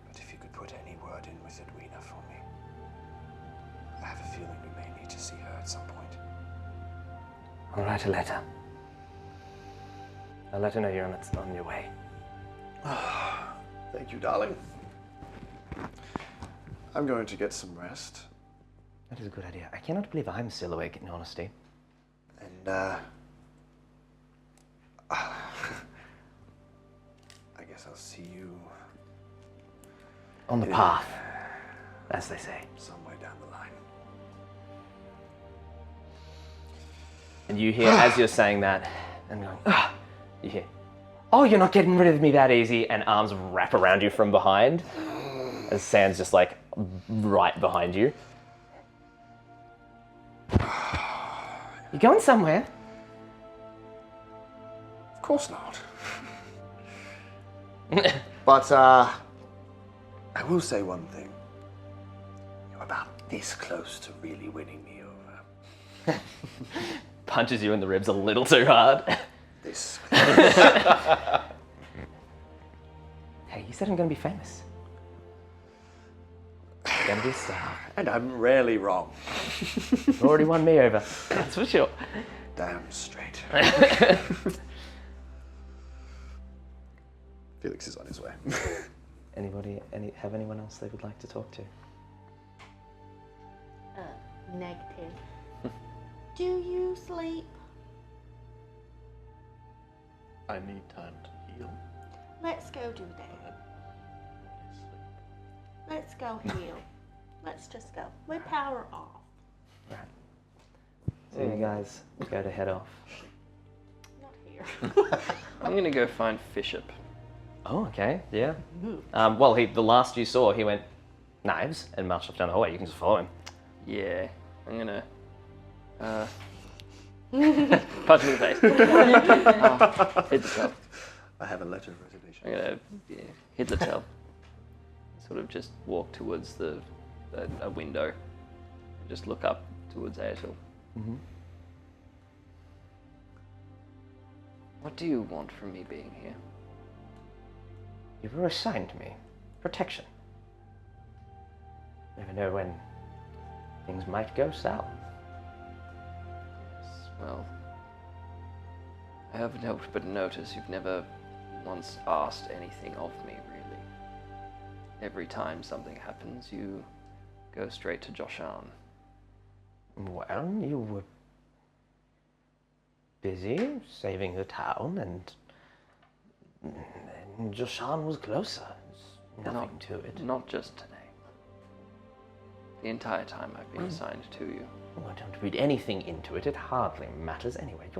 But if you could put any word in with Edwina for me. I have a feeling we may need to see her at some point. I'll write a letter. I'll let her know you're on your way. Thank you, darling. I'm going to get some rest. That is a good idea. I cannot believe I'm still awake, in honesty. And, I guess I'll see you... On the path, as they say. Somewhere down the line. And you hear, as you're saying that, and going, you hear, oh, you're not getting rid of me that easy, and arms wrap around you from behind, as Sand's just like right behind you. You going somewhere? Of course not. But, I will say one thing. You're about this close to really winning me over. Punches you in the ribs a little too hard. This close. Hey, you said I'm going to be famous. I'm going to be a star. And I'm rarely wrong. You've already won me over, that's for sure. Damn straight. Felix is on his way. Have anyone else they would like to talk to? Negative. Do you sleep? I need time to heal. Let's go do that. Let's go heal. Let's just go. We power off. So you guys go to head off. Not here. I'm gonna go find Bishop. Oh, okay, yeah. Well, the last you saw, he went knives and marched off down the hallway. You can just follow him. Yeah, I'm gonna punch him in the face. Hit the tail. I have a letter of reservation. I'm gonna hit the tail. Sort of just walk towards a window. Just look up towards Aetel. Mm-hmm. What do you want from me being here? You were assigned to me. Protection. Never know when things might go south. Yes, well, I have but noticed you've never once asked anything of me, really. Every time something happens, you go straight to Joshan. Well, you were busy saving the town, and Joshan was closer. There's nothing to it. Not just today. The entire time I've been assigned to you. Oh, I don't read anything into it. It hardly matters anyway.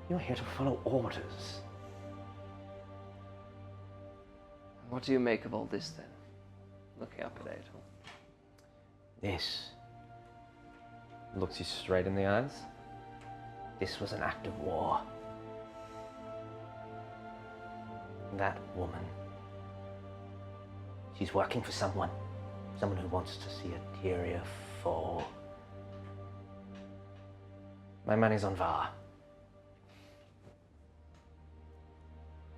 You're here to follow orders. What do you make of all this then? Looking up at Aetel. This looks you straight in the eyes. This was an act of war. That woman, she's working for someone who wants to see Eteria fall. My money's on Var.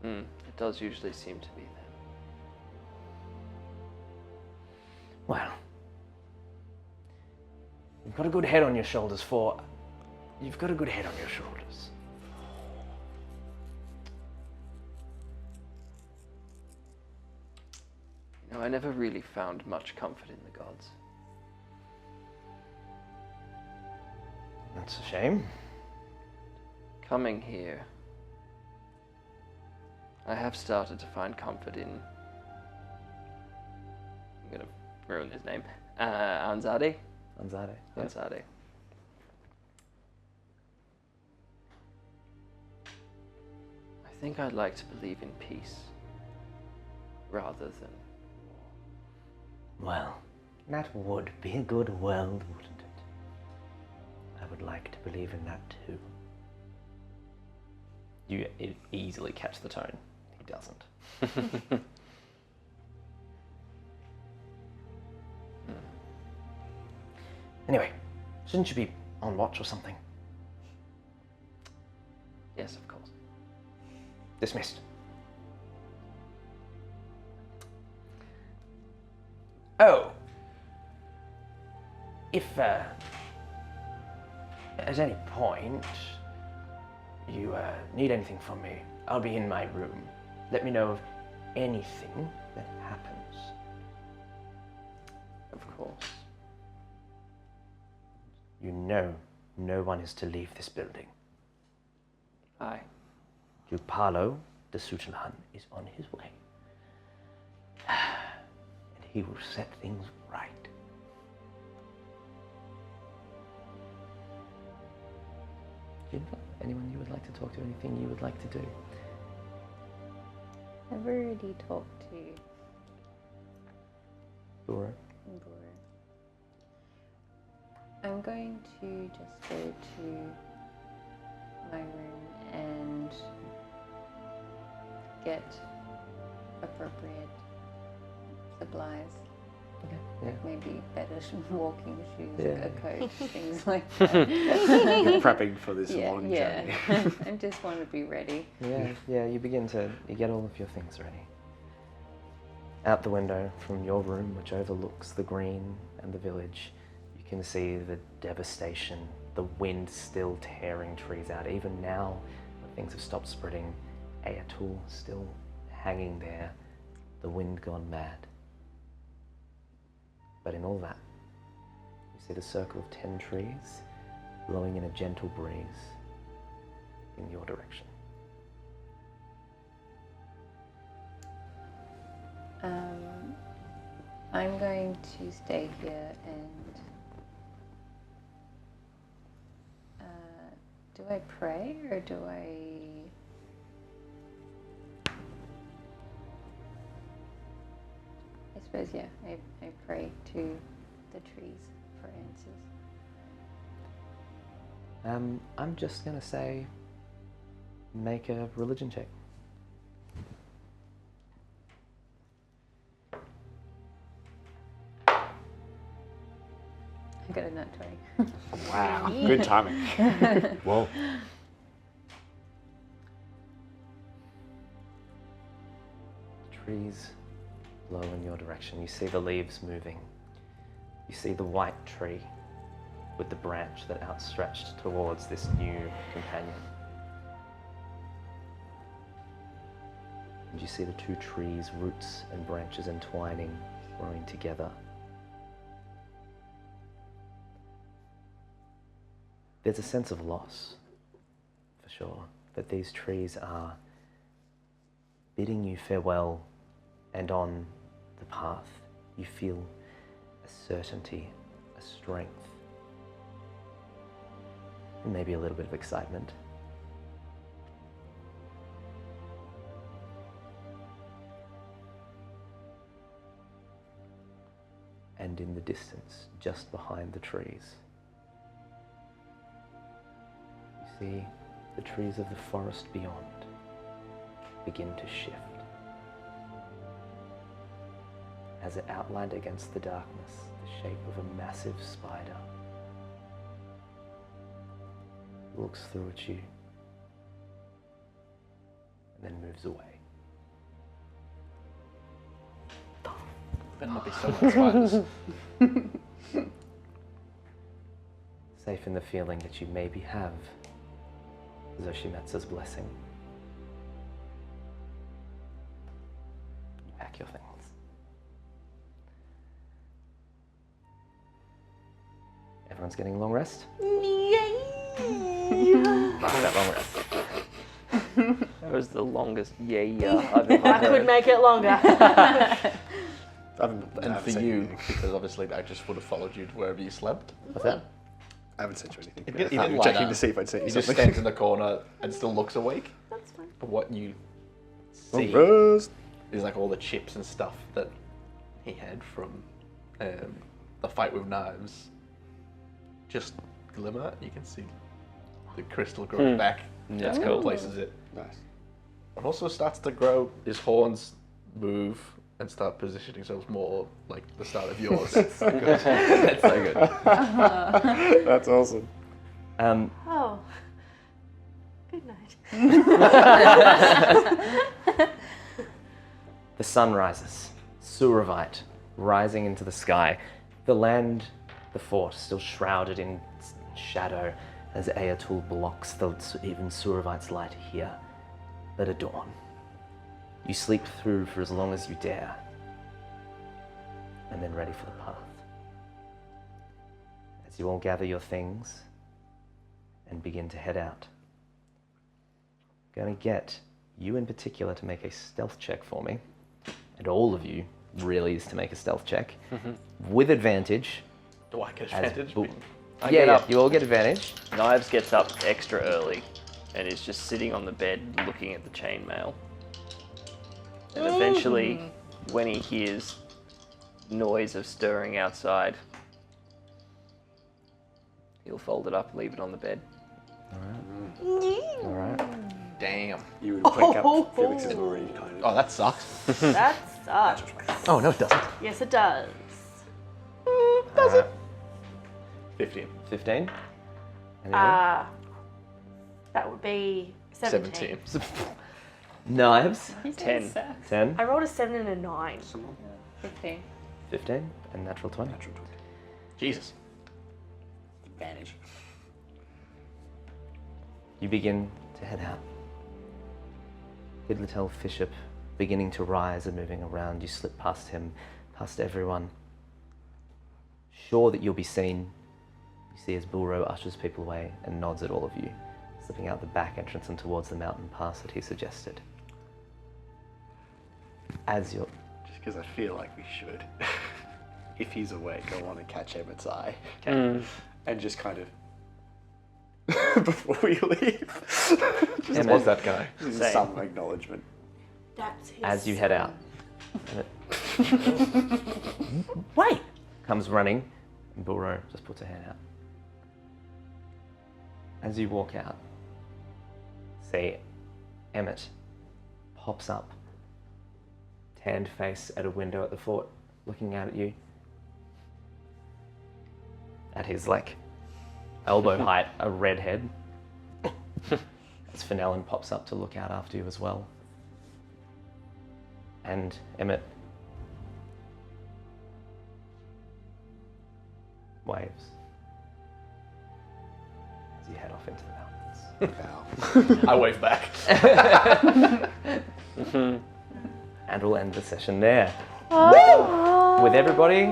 It does usually seem to be then. Well, you've got a good head on your shoulders You've got a good head on your shoulders. You know, I never really found much comfort in the gods. That's a shame. Coming here, I have started to find comfort in... I'm gonna ruin his name. Anzadi? Anzade. Yeah. Anzadi. I think I'd like to believe in peace, rather than... Well, that would be a good world, wouldn't it? I would like to believe in that too. You easily catch the tone. He doesn't. Anyway, shouldn't you be on watch or something? Yes, of course. Dismissed. Oh. If, at any point you need anything from me, I'll be in my room. Let me know of anything that happens. Of course. You know no one is to leave this building. Aye. Jupalo de Sutulan is on his way. And he will set things right. Juniper, anyone you would like to talk to, anything you would like to do? I've already talked to Laura? Laura. I'm going to just go to my room and get appropriate supplies. Okay. Yeah. Maybe better walking shoes, Yeah. a coat, things like that. You're prepping for this long yeah. journey. I just want to be ready. Yeah, you get all of your things ready. Out the window from your room, which overlooks the green and the village, you can see the devastation, the wind still tearing trees out. Even now, when things have stopped spreading, Aetel still hanging there, the wind gone mad. But in all that, you see the circle of 10 trees blowing in a gentle breeze in your direction. I'm going to stay here and Do I pray or do I... I suppose, yeah, I pray to the trees for answers. I'm just going to say make a religion check. I got a nat 20. Wow, good timing. Whoa. Trees blow in your direction. You see the leaves moving. You see the white tree with the branch that outstretched towards this new companion. And you see the two trees, roots and branches entwining, growing together. There's a sense of loss, for sure, that these trees are bidding you farewell, and on the path you feel a certainty, a strength, and maybe a little bit of excitement. And in the distance, just behind the trees, you see the trees of the forest beyond begin to shift. As it outlined against the darkness, the shape of a massive spider looks through at you and then moves away. Better not be so much spiders. Safe in the feeling that you maybe have Zoshimetsu's blessing. You pack your things. Everyone's getting a long rest? Fuck that long rest. That was the longest I've ever I could make it longer. And for you, because obviously I just would have followed you to wherever you slept. What's that? I haven't sent you anything. He I didn't thought you were lie checking down. to see if I'd sent you He just something. stands in the corner and still looks awake. That's fine. But what you see Rest. is like all the chips and stuff that he had from the fight with knives just glimmer. You can see the crystal growing back. That's and cool. Places it. Nice. And also starts to grow. His horns move and start positioning themselves more like the start of yours. That's so good. That's awesome. Oh. Good night. The sun rises, Suravite rising into the sky. The land, the fort, still shrouded in shadow as Ayatul blocks even Suravite's light here. But at dawn, you sleep through for as long as you dare, and then ready for the path. As you all gather your things and begin to head out, I'm going to get you in particular to make a stealth check for me, and all of you really is to make a stealth check with advantage. Do I get as advantage? Bo- I yeah, get up. you all get advantage. Knives gets up extra early and is just sitting on the bed looking at the chainmail. And eventually, when he hears noise of stirring outside, he'll fold it up and leave it on the bed. All right. Damn. You would wake up. Felix is already kind of. Oh, that sucks. That sucks. Oh, no, it doesn't. Yes, it does. Does it? 15. 15. That would be 17. Knives. 10. 10. I rolled a 7 and a 9. 15. 15. And natural 20. Jesus. Advantage. You begin to head out. Hidlatel Bishop beginning to rise and moving around. You slip past him, past everyone. Sure that you'll be seen. You see as Bulro ushers people away and nods at all of you, slipping out the back entrance and towards the mountain pass that he suggested. As you're... Just because I feel like we should. If he's awake, I want to catch Emmett's eye. Okay. And just kind of before we leave. Just was that guy. Just Same. some acknowledgement. That's his As you head out. son. Wait! Comes running, and Bulro just puts her hand out. As you walk out, see Emmett pops up, tanned face at a window at the fort, looking out at you. At his, elbow height, a red head. As Fenelon pops up to look out after you as well. And Emmett waves as you head off into the mountains. I wave back. And we'll end the session there. With everybody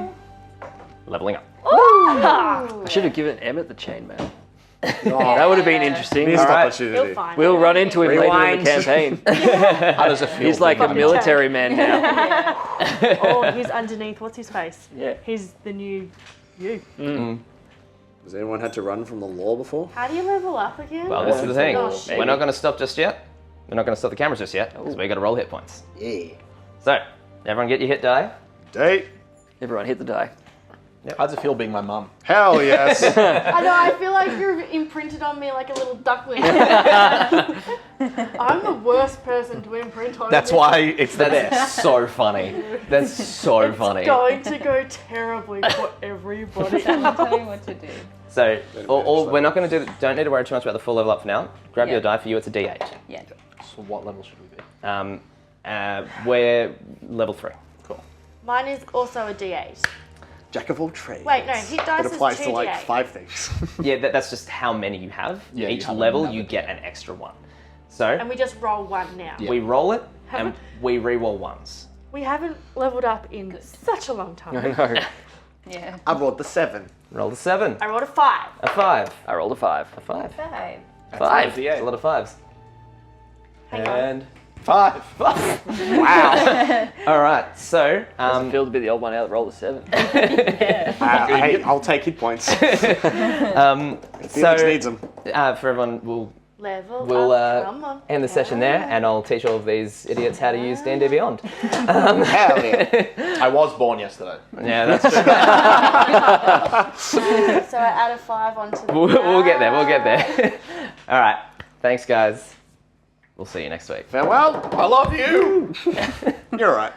leveling up. I should have given Emmett the chainmail. That would have been interesting. Missed All right. opportunity. He'll find We'll it. run into him later in Rewind. the campaign. How does it feel? He's like a being military man now. Or he's underneath. What's his face? Yeah. He's the new you. Has anyone had to run from the law before? How do you level up again? Well, this is the thing. Oh, shit. We're not going to stop just yet. We're not going to stop the cameras just yet, because we got to roll hit points. Yeah. So, everyone get your hit die. Date. Everyone hit the die. How does it feel being my mum? Hell yes. I know, I feel like you're imprinted on me like a little duckling. I'm the worst person to imprint on. That's me. why it's the That's best. so funny. That's so funny. It's going to go terribly for everybody. I'll tell you what to do. So, we're not going to don't need to worry too much about the full level up for now. Grab Yeah. your die. For you, it's a D8. Yeah. So what level should we be? We're level 3. Cool. Mine is also a D8. Jack of all trades. Wait, no, hit dice It applies is to like 2d8. 5 things. Yeah, that's just how many you have. Yeah, you Each have level, another you get an extra one. So, And we just roll one now. Yeah. we roll it, and Haven't- we re-roll ones. We haven't leveled up in such a long time. I know. Yeah. I rolled the 7. Roll the 7. I rolled a 5. A 5. I rolled a 5. A 5. 5. 5. D8. A lot of 5s. Hang on. And 5. wow. All right. So, Doesn't feel to be the old one out that rolled a 7. Hey, I'll take hit points. Felix needs them. for everyone, we'll Level up, come on. end the session there, and I'll teach all of these idiots how to use D&D Beyond. Hell yeah. I was born yesterday. Yeah, that's true. So I add a 5 onto the We'll get there. We'll get there. All right. Thanks, guys. We'll see you next week. Farewell. I love you! You're right.